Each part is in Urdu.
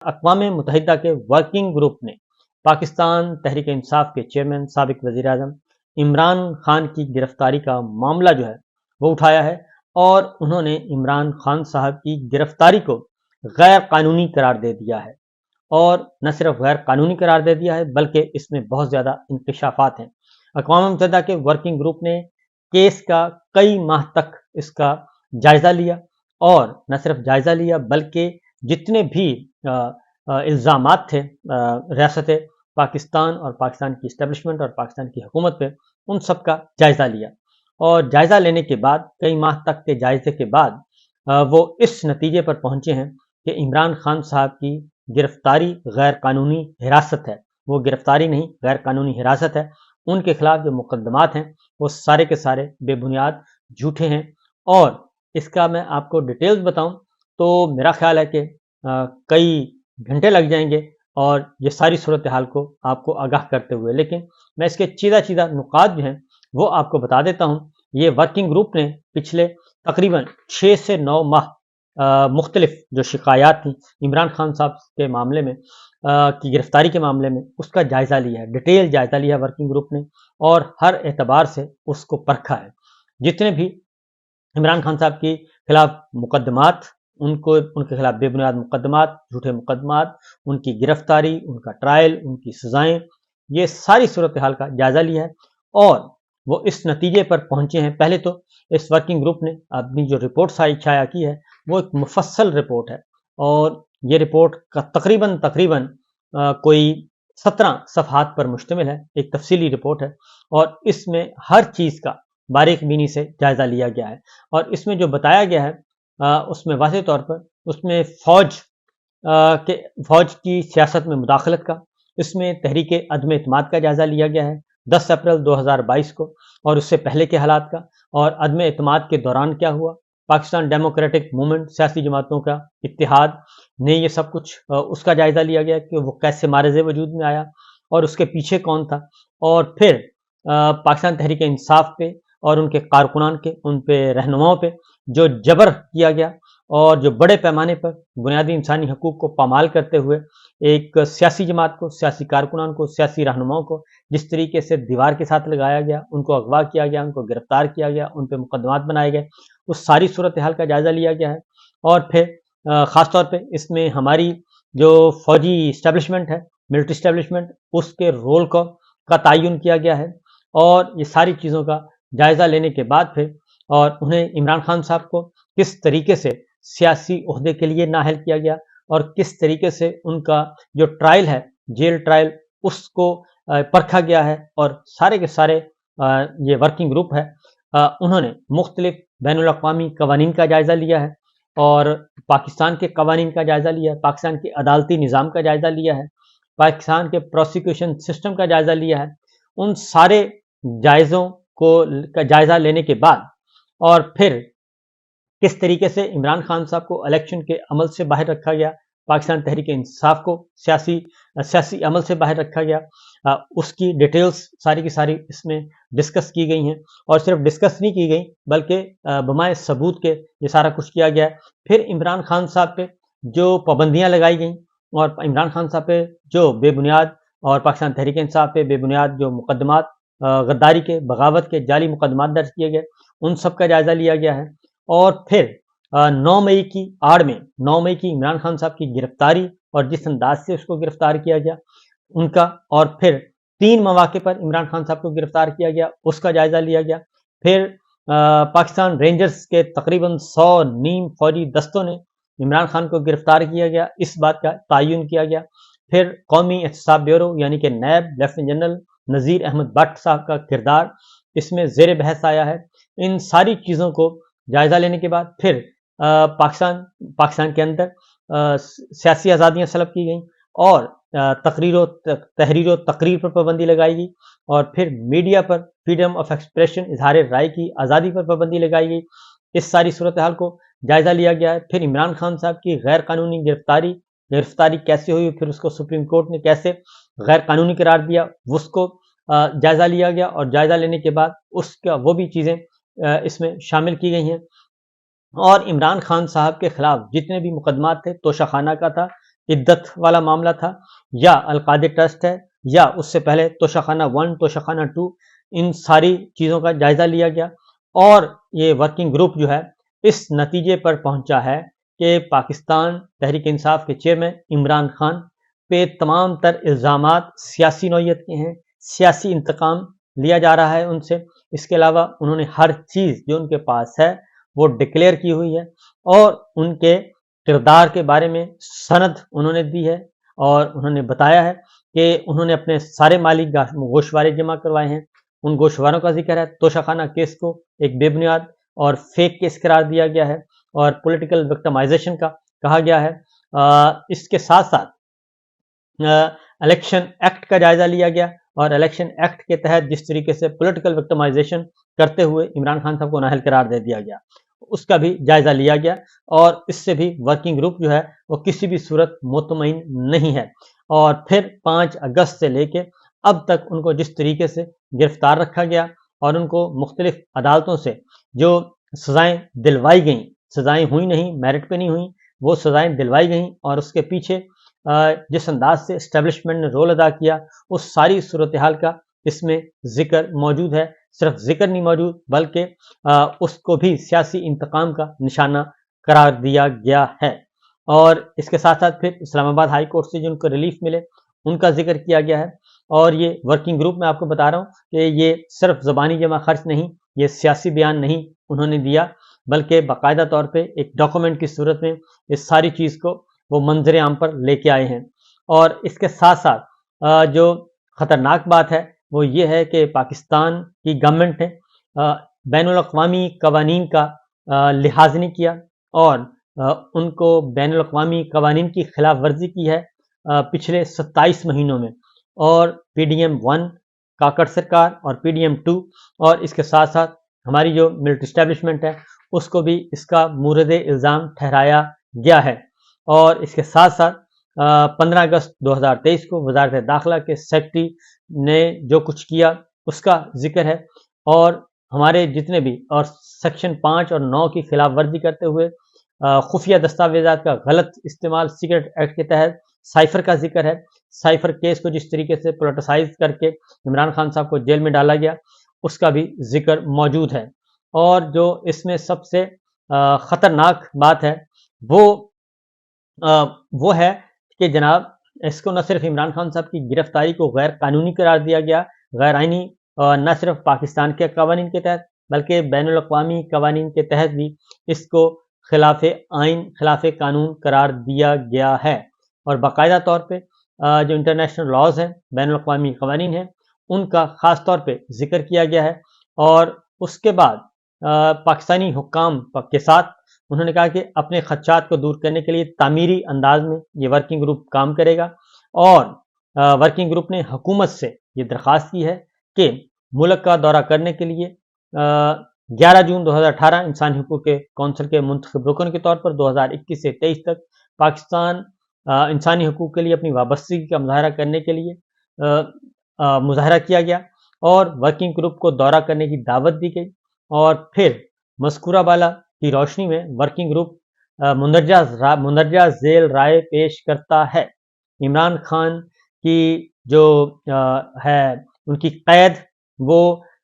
اقوام متحدہ کے ورکنگ گروپ نے پاکستان تحریک انصاف کے چیئرمین سابق وزیر اعظم عمران خان کی گرفتاری کا معاملہ جو ہے وہ اٹھایا ہے، اور انہوں نے عمران خان صاحب کی گرفتاری کو غیر قانونی قرار دے دیا ہے، اور نہ صرف غیر قانونی قرار دے دیا ہے بلکہ اس میں بہت زیادہ انکشافات ہیں۔ اقوام متحدہ کے ورکنگ گروپ نے کیس کا کئی ماہ تک اس کا جائزہ لیا، اور نہ صرف جائزہ لیا بلکہ جتنے بھی الزامات تھے ریاست پاکستان اور پاکستان کی اسٹیبلشمنٹ اور پاکستان کی حکومت پہ، ان سب کا جائزہ لیا، اور جائزہ لینے کے بعد کئی ماہ تک کے جائزے کے بعد وہ اس نتیجے پر پہنچے ہیں کہ عمران خان صاحب کی گرفتاری غیر قانونی حراست ہے۔ وہ گرفتاری نہیں، غیر قانونی حراست ہے۔ ان کے خلاف جو مقدمات ہیں وہ سارے کے سارے بے بنیاد جھوٹے ہیں، اور اس کا میں آپ کو ڈیٹیلز بتاؤں تو میرا خیال ہے کہ کئی گھنٹے لگ جائیں گے اور یہ ساری صورتحال کو آپ کو آگاہ کرتے ہوئے، لیکن میں اس کے چیدہ نکات جو ہیں وہ آپ کو بتا دیتا ہوں۔ یہ ورکنگ گروپ نے پچھلے تقریباً 6 سے 9 ماہ مختلف جو شکایات تھیں عمران خان صاحب کے معاملے میں کی گرفتاری کے معاملے میں، اس کا جائزہ لیا ہے، ڈیٹیل جائزہ لیا ہے ورکنگ گروپ نے، اور ہر اعتبار سے اس کو پرکھا ہے۔ جتنے بھی عمران خان صاحب کے خلاف مقدمات، ان کے خلاف بے بنیاد مقدمات، جھوٹے مقدمات، ان کی گرفتاری، ان کا ٹرائل، ان کی سزائیں، یہ ساری صورتحال کا جائزہ لیا ہے، اور وہ اس نتیجے پر پہنچے ہیں۔ پہلے تو اس ورکنگ گروپ نے اپنی جو رپورٹ شائع کی ہے وہ ایک مفصل رپورٹ ہے، اور یہ رپورٹ کا تقریباً کوئی 17 صفحات پر مشتمل ہے، ایک تفصیلی رپورٹ ہے، اور اس میں ہر چیز کا باریک بینی سے جائزہ لیا گیا ہے، اور اس میں جو بتایا گیا ہے اس میں واضح طور پر اس میں فوج کی سیاست میں مداخلت کا، اس میں تحریک عدم اعتماد کا جائزہ لیا گیا ہے 10 اپریل 2022 کو، اور اس سے پہلے کے حالات کا، اور عدم اعتماد کے دوران کیا ہوا، پاکستان ڈیموکریٹک موومنٹ، سیاسی جماعتوں کا اتحاد نے یہ سب کچھ اس کا جائزہ لیا گیا کہ وہ کیسے معرض وجود میں آیا اور اس کے پیچھے کون تھا، اور پھر پاکستان تحریک انصاف پہ اور ان کے کارکنان کے، ان پہ رہنماؤں پہ جو جبر کیا گیا، اور جو بڑے پیمانے پر بنیادی انسانی حقوق کو پامال کرتے ہوئے ایک سیاسی جماعت کو، سیاسی کارکنان کو، سیاسی رہنماؤں کو جس طریقے سے دیوار کے ساتھ لگایا گیا، ان کو اغوا کیا گیا، ان کو گرفتار کیا گیا، ان پہ مقدمات بنائے گئے، اس ساری صورتحال کا جائزہ لیا گیا ہے۔ اور پھر خاص طور پہ اس میں ہماری جو فوجی اسٹیبلشمنٹ ہے، ملٹری اسٹیبلشمنٹ، اس کے رول کا تعین کیا گیا ہے، اور یہ ساری چیزوں کا جائزہ لینے کے بعد پھر اور انہیں عمران خان صاحب کو کس طریقے سے سیاسی عہدے کے لیے نااہل کیا گیا، اور کس طریقے سے ان کا جو ٹرائل ہے، جیل ٹرائل، اس کو پرکھا گیا ہے، اور سارے کے سارے یہ ورکنگ گروپ ہے انہوں نے مختلف بین الاقوامی قوانین کا جائزہ لیا ہے، اور پاکستان کے قوانین کا جائزہ لیا ہے، پاکستان کے عدالتی نظام کا جائزہ لیا ہے، پاکستان کے پروسیکیوشن سسٹم کا جائزہ لیا ہے۔ ان سارے جائزوں کا جائزہ لینے کے بعد، اور پھر کس طریقے سے عمران خان صاحب کو الیکشن کے عمل سے باہر رکھا گیا، پاکستان تحریک انصاف کو سیاسی عمل سے باہر رکھا گیا، اس کی ڈیٹیلز ساری کی ساری اس میں ڈسکس کی گئی ہیں، اور صرف ڈسکس نہیں کی گئی بلکہ بمائے ثبوت کے یہ سارا کچھ کیا گیا ہے۔ پھر عمران خان صاحب پہ جو پابندیاں لگائی گئیں، اور عمران خان صاحب پہ جو بے بنیاد، اور پاکستان تحریک انصاف پہ بے بنیاد جو مقدمات، غداری کے، بغاوت کے جعلی مقدمات درج کیے گئے، ان سب کا جائزہ لیا گیا ہے۔ اور پھر 9 مئی کی آڑ میں 9 مئی کی عمران خان صاحب کی گرفتاری اور جس انداز سے اس کو گرفتار کیا گیا ان کا، اور پھر 3 مواقع پر عمران خان صاحب کو گرفتار کیا گیا، اس کا جائزہ لیا گیا۔ پھر پاکستان رینجرز کے تقریباً 100 نیم فوجی دستوں نے عمران خان کو گرفتار کیا گیا، اس بات کا تعین کیا گیا۔ پھر قومی احتساب بیورو یعنی کہ نیب، لیفٹیننٹ جنرل نذیر احمد بٹ صاحب کا کردار اس میں زیر بحث آیا ہے۔ ان ساری چیزوں کو جائزہ لینے کے بعد پھر پاکستان کے اندر سیاسی آزادیاں سلب کی گئیں، اور تحریر و تقریر پر پابندی لگائی گئی، اور پھر media per freedom of expression, اظہار رائے کی آزادی پر پابندی لگائی گئی۔ اس ساری صورتحال کو جائزہ لیا گیا ہے۔ پھر عمران خان صاحب کی غیر قانونی گرفتاری کیسے ہوئی، پھر اس کو سپریم کورٹ نے کیسے غیر قانونی قرار دیا، اس کو جائزہ لیا گیا، اور جائزہ لینے کے بعد اس کا وہ بھی چیزیں اس میں شامل کی گئی ہیں۔ اور عمران خان صاحب کے خلاف جتنے بھی مقدمات تھے توشہ خانہ کا تھا عدت والا معاملہ تھا، یا القادی ٹرسٹ ہے، یا اس سے پہلے توشہ خانہ 1 توشہ خانہ 2، ان ساری چیزوں کا جائزہ لیا گیا اور یہ ورکنگ گروپ جو ہے اس نتیجے پر پہنچا ہے کہ پاکستان تحریک انصاف کے چیئرمین عمران خان پہ تمام تر الزامات سیاسی نوعیت کے ہیں، سیاسی انتقام لیا جا رہا ہے ان سے۔ اس کے علاوہ انہوں نے ہر چیز جو ان کے پاس ہے وہ ڈکلیئر کی ہوئی ہے اور ان کے کردار کے بارے میں سند انہوں نے دی ہے، اور انہوں نے بتایا ہے کہ انہوں نے اپنے سارے مالی گوشوارے جمع کروائے ہیں۔ ان گوشواروں کا ذکر ہے، توشہ خانہ کیس کو ایک بے بنیاد اور فیک کیس قرار دیا گیا ہے اور پولیٹیکل وکٹمائزیشن کا کہا گیا ہے۔ اس کے ساتھ ساتھ الیکشن ایکٹ کا جائزہ لیا گیا اور الیکشن ایکٹ کے تحت جس طریقے سے پولیٹیکل وکٹمائزیشن کرتے ہوئے عمران خان صاحب کو نااہل قرار دے دیا گیا، اس کا بھی جائزہ لیا گیا، اور اس سے بھی ورکنگ گروپ جو ہے وہ کسی بھی صورت مطمئن نہیں ہے۔ اور پھر 5 اگست سے لے کے اب تک ان کو جس طریقے سے گرفتار رکھا گیا اور ان کو مختلف عدالتوں سے جو سزائیں دلوائی گئیں، سزائیں ہوئی نہیں، میرٹ پہ نہیں ہوئیں، وہ سزائیں دلوائی گئیں، اور اس کے پیچھے جس انداز سے اسٹیبلشمنٹ نے رول ادا کیا، اس ساری صورتحال کا اس میں ذکر موجود ہے۔ صرف ذکر نہیں موجود بلکہ اس کو بھی سیاسی انتقام کا نشانہ قرار دیا گیا ہے۔ اور اس کے ساتھ ساتھ پھر اسلام آباد ہائی کورٹ سے جن کو ریلیف ملے ان کا ذکر کیا گیا ہے۔ اور یہ ورکنگ گروپ میں آپ کو بتا رہا ہوں کہ یہ صرف زبانی جمع خرچ نہیں، یہ سیاسی بیان نہیں انہوں نے دیا، بلکہ باقاعدہ طور پہ ایک ڈاکومنٹ کی صورت میں اس ساری چیز کو وہ منظر عام پر لے کے آئے ہیں۔ اور اس کے ساتھ ساتھ جو خطرناک بات ہے وہ یہ ہے کہ پاکستان کی گورنمنٹ نے بین الاقوامی قوانین کا لحاظ نہیں کیا اور ان کو بین الاقوامی قوانین کی خلاف ورزی کی ہے پچھلے 27 مہینوں میں، اور پی ڈی ایم 1 کاکڑ سرکار اور پی ڈی ایم 2 اور اس کے ساتھ ساتھ ہماری جو ملٹری اسٹیبلشمنٹ ہے اس کو بھی اس کا مورد الزام ٹھہرایا گیا ہے۔ اور اس کے ساتھ ساتھ 15 اگست 2023 کو وزارت داخلہ کے سیکرٹری نے جو کچھ کیا اس کا ذکر ہے، اور ہمارے جتنے بھی اور سیکشن 5 اور 9 کی خلاف ورزی کرتے ہوئے خفیہ دستاویزات کا غلط استعمال سیکرٹ ایکٹ کے تحت سائفر کا ذکر ہے۔ سائفر کیس کو جس طریقے سے پولیٹیسائز کر کے عمران خان صاحب کو جیل میں ڈالا گیا اس کا بھی ذکر موجود ہے۔ اور جو اس میں سب سے خطرناک بات ہے وہ ہے کہ جناب اس کو نہ صرف عمران خان صاحب کی گرفتاری کو غیر قانونی قرار دیا گیا، غیر آئینی، نہ صرف پاکستان کے قوانین کے تحت بلکہ بین الاقوامی قوانین کے تحت بھی اس کو خلاف آئین، خلاف قانون قرار دیا گیا ہے۔ اور باقاعدہ طور پہ جو انٹرنیشنل لاز ہیں، بین الاقوامی قوانین ہیں، ان کا خاص طور پہ ذکر کیا گیا ہے۔ اور اس کے بعد پاکستانی حکام کے ساتھ انہوں نے کہا کہ اپنے خدشات کو دور کرنے کے لیے تعمیری انداز میں یہ ورکنگ گروپ کام کرے گا، اور ورکنگ گروپ نے حکومت سے یہ درخواست کی ہے کہ ملک کا دورہ کرنے کے لیے 11 جون 2018 انسانی حقوق کے کونسل کے منتخب رکن کے طور پر 2021 سے 23 تک پاکستان انسانی حقوق کے لیے اپنی وابستگی کا مظاہرہ کرنے کے لیے مظاہرہ کیا گیا، اور ورکنگ گروپ کو دورہ کرنے کی دعوت دی گئی۔ اور پھر مذکورہ بالا کی روشنی میں ورکنگ گروپ مندرجہ ذیل رائے پیش کرتا ہے۔ عمران خان کی جو ہے ان کی قید وہ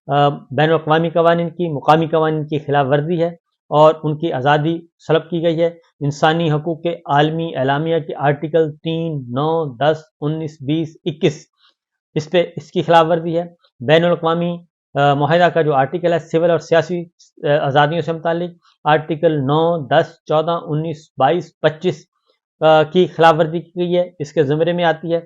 بین الاقوامی قوانین کی، مقامی قوانین کی خلاف ورزی ہے، اور ان کی آزادی سلب کی گئی ہے۔ انسانی حقوق کے عالمی اعلامیہ کے آرٹیکل 3، 9، 10، 19، 20، 21 اس کی خلاف ورزی ہے۔ بین الاقوامی معاہدہ کا جو آرٹیکل ہے سول اور سیاسی آزادیوں سے متعلق، آرٹیکل 9، 10، 14، 19، 22، 25 کی خلاف ورزی کی گئی ہے، اس کے زمرے میں آتی ہے۔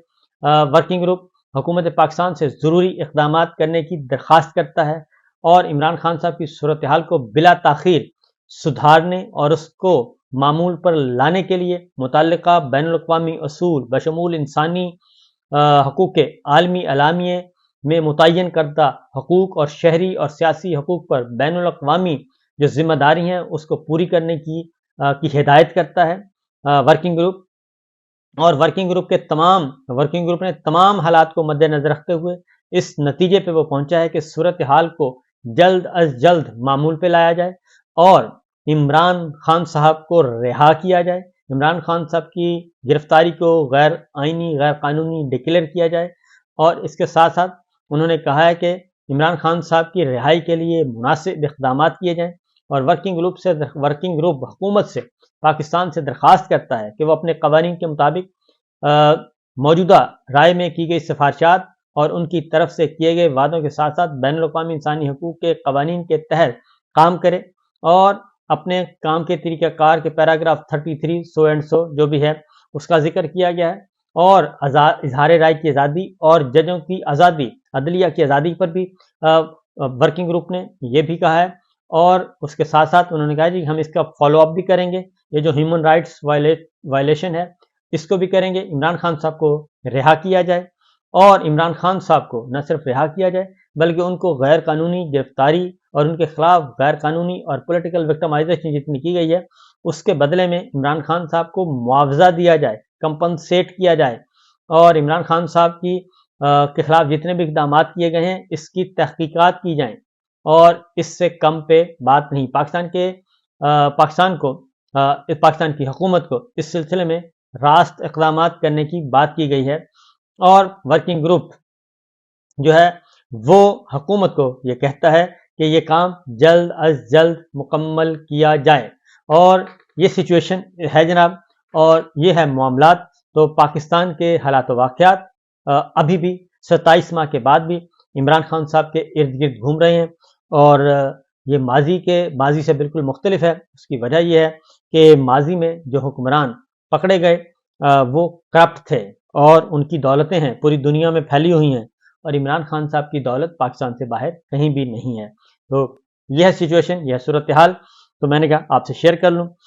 ورکنگ گروپ حکومت پاکستان سے ضروری اقدامات کرنے کی درخواست کرتا ہے اور عمران خان صاحب کی صورتحال کو بلا تاخیر سدھارنے اور اس کو معمول پر لانے کے لیے متعلقہ بین الاقوامی اصول بشمول انسانی حقوق کے عالمی اعلامیے میں متعین کردہ حقوق اور شہری اور سیاسی حقوق پر بین الاقوامی جو ذمہ داری ہیں اس کو پوری کرنے کی ہدایت کرتا ہے ورکنگ گروپ۔ اور ورکنگ گروپ نے تمام حالات کو مد نظر رکھتے ہوئے اس نتیجے پہ وہ پہنچا ہے کہ صورتحال کو جلد از جلد معمول پہ لایا جائے اور عمران خان صاحب کو رہا کیا جائے۔ عمران خان صاحب کی گرفتاری کو غیر آئینی غیر قانونی ڈکلیئر کیا جائے، اور اس کے ساتھ ساتھ انہوں نے کہا ہے کہ عمران خان صاحب کی رہائی کے لیے مناسب اقدامات کیے جائیں، اور ورکنگ گروپ حکومت سے پاکستان سے درخواست کرتا ہے کہ وہ اپنے قوانین کے مطابق موجودہ رائے میں کی گئی سفارشات اور ان کی طرف سے کیے گئے وعدوں کے ساتھ ساتھ بین الاقوامی انسانی حقوق کے قوانین کے تحت کام کرے، اور اپنے کام کے طریقہ کار کے پیراگراف 33 سو اینڈ سو جو بھی ہے اس کا ذکر کیا گیا ہے، اور اظہار رائے کی آزادی اور ججوں کی آزادی، عدلیہ کی آزادی پر بھی ورکنگ گروپ نے یہ بھی کہا ہے، اور اس کے ساتھ ساتھ انہوں نے کہا جی ہم اس کا فالو اپ بھی کریں گے، یہ جو ہیومن رائٹس وائلیشن ہے اس کو بھی کریں گے، عمران خان صاحب کو رہا کیا جائے، اور عمران خان صاحب کو نہ صرف رہا کیا جائے بلکہ ان کو غیر قانونی گرفتاری اور ان کے خلاف غیر قانونی اور پولیٹیکل وکٹمائزیشن جتنی کی گئی ہے اس کے بدلے میں عمران خان صاحب کو معاوضہ دیا جائے، کمپنسیٹ کیا جائے، اور عمران خان صاحب کے خلاف جتنے بھی اقدامات کیے گئے ہیں اس کی تحقیقات کی جائیں، اور اس سے کم پہ بات نہیں۔ پاکستان کی حکومت کو اس سلسلے میں راست اقدامات کرنے کی بات کی گئی ہے، اور ورکنگ گروپ جو ہے وہ حکومت کو یہ کہتا ہے کہ یہ کام جلد از جلد مکمل کیا جائے، اور یہ سچویشن ہے جناب، اور یہ ہے معاملات۔ تو پاکستان کے حالات و واقعات ابھی بھی 27 ماہ کے بعد بھی عمران خان صاحب کے ارد گرد گھوم رہے ہیں، اور یہ ماضی سے بالکل مختلف ہے۔ اس کی وجہ یہ ہے کہ ماضی میں جو حکمران پکڑے گئے وہ کرپٹ تھے، اور ان کی دولتیں ہیں پوری دنیا میں پھیلی ہوئی ہیں، اور عمران خان صاحب کی دولت پاکستان سے باہر کہیں بھی نہیں ہے۔ تو یہ ہے سچویشن، یہ ہے صورتحال، تو میں نے کہا آپ سے شیئر کر لوں۔